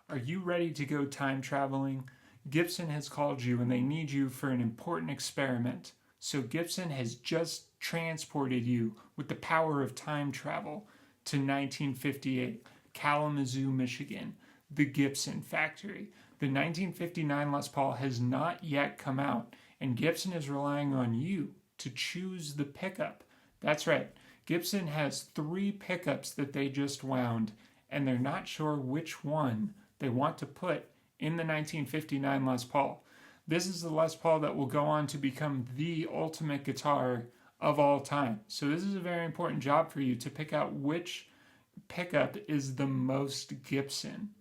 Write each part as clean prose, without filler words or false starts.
Are you ready to go time traveling? Gibson has called you and they need you for an important experiment. So Gibson has just transported you with the power of time travel to 1958, Kalamazoo, Michigan, the Gibson factory. The 1959 Les Paul has not yet come out, and Gibson is relying on you to choose the pickup. That's right. Gibson has 3 pickups that they just wound, and they're not sure which one they want to put in the 1959 Les Paul. This is the Les Paul that will go on to become the ultimate guitar of all time. So this is a very important job for you to pick out which pickup is the most Gibson.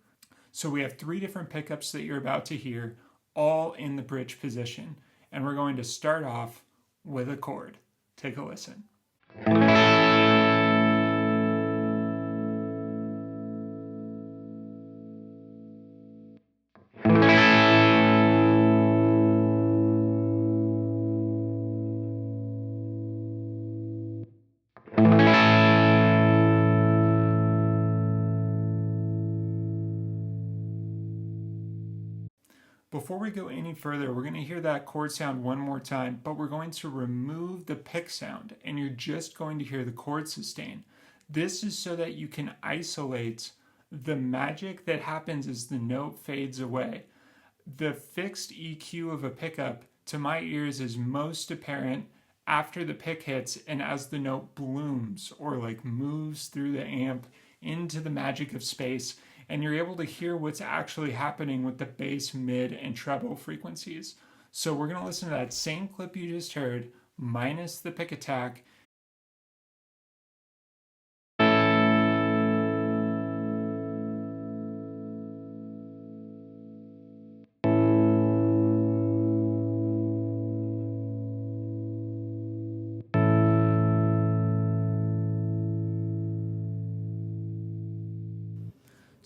So we have 3 different pickups that you're about to hear, all in the bridge position. And we're going to start off with a chord. Take a listen. Before we go any further, we're going to hear that chord sound one more time, but we're going to remove the pick sound, and you're just going to hear the chord sustain. This is so that you can isolate the magic that happens as the note fades away. The fixed EQ of a pickup, to my ears, is most apparent after the pick hits and as the note blooms or like moves through the amp into the magic of space, and you're able to hear what's actually happening with the bass, mid, and treble frequencies. So we're going to listen to that same clip you just heard, minus the pick attack.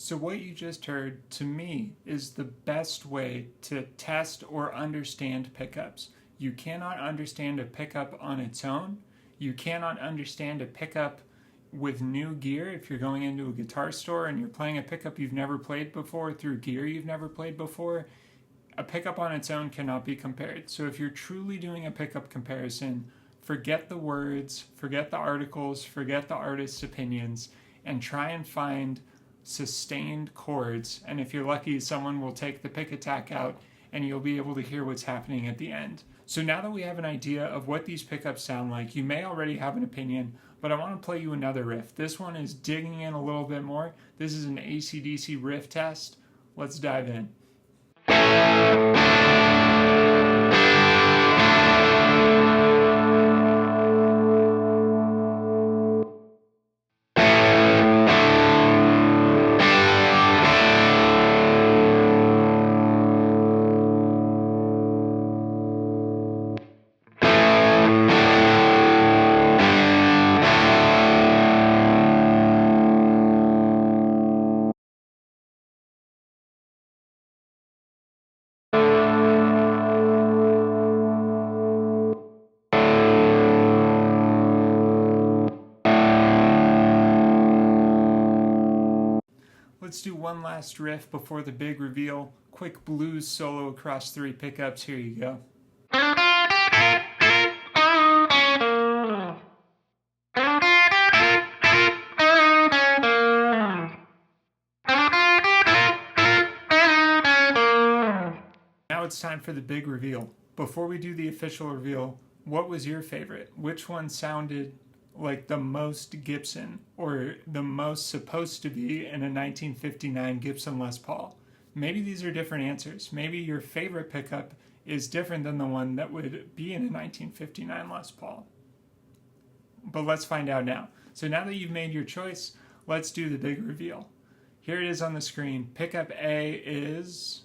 So what you just heard, to me, is the best way to test or understand pickups. You cannot understand a pickup on its own. You cannot understand a pickup with new gear. If you're going into a guitar store and you're playing a pickup you've never played before through gear you've never played before, a pickup on its own cannot be compared. So if you're truly doing a pickup comparison, forget the words, forget the articles, forget the artist's opinions, and try and find sustained chords, and if you're lucky, someone will take the pick attack out and you'll be able to hear what's happening at the end. So now that we have an idea of what these pickups sound like, you may already have an opinion, but I want to play you another riff. This one is digging in a little bit more. This is an AC/DC riff test. Let's dive in. Let's do one last riff before the big reveal. Quick blues solo across 3 pickups. Here you go. Now it's time for the big reveal. Before we do the official reveal, what was your favorite? Which one sounded like the most Gibson, or the most supposed to be in a 1959 Gibson Les Paul? Maybe these are different answers. Maybe your favorite pickup is different than the one that would be in a 1959 Les Paul. But let's find out now. So now that you've made your choice, let's do the big reveal. Here it is on the screen. Pickup A is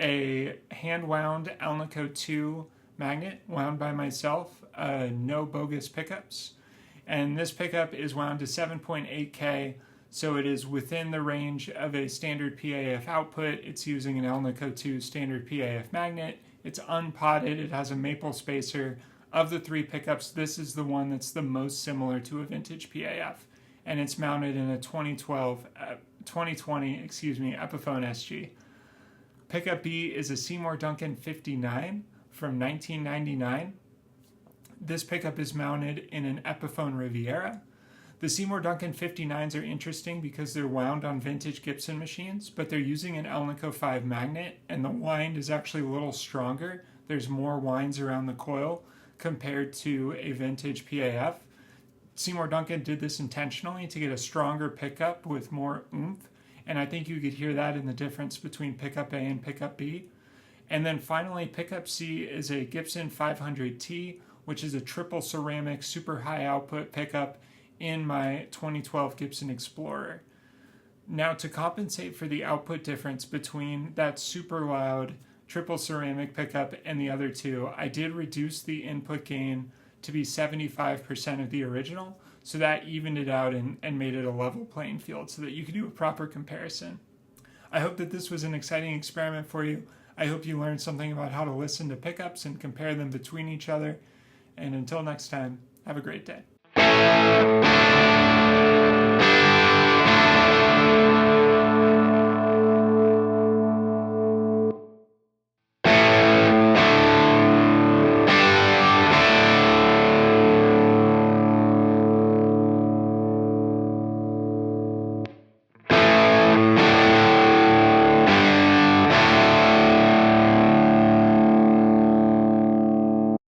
a hand-wound Alnico 2 magnet, wound by myself, no bogus pickups. And this pickup is wound to 7.8K, so it is within the range of a standard PAF output. It's using an Alnico 2 standard PAF magnet. It's unpotted, it has a maple spacer. Of the 3 pickups, this is the one that's the most similar to a vintage PAF. And it's mounted in a 2012 2020, Epiphone SG. Pickup B is a Seymour Duncan 59 from 1999. This pickup is mounted in an Epiphone Riviera. The Seymour Duncan 59s are interesting because they're wound on vintage Gibson machines, but they're using an Alnico 5 magnet, and the wind is actually a little stronger. There's more winds around the coil compared to a vintage PAF. Seymour Duncan did this intentionally to get a stronger pickup with more oomph, and I think you could hear that in the difference between pickup A and pickup B. And then finally, pickup C is a Gibson 500T, which is a triple ceramic super high output pickup in my 2012 Gibson Explorer. Now, to compensate for the output difference between that super loud triple ceramic pickup and the other two, I did reduce the input gain to be 75% of the original, so that evened it out and made it a level playing field so that you could do a proper comparison. I hope that this was an exciting experiment for you. I hope you learned something about how to listen to pickups and compare them between each other. And until next time, have a great day.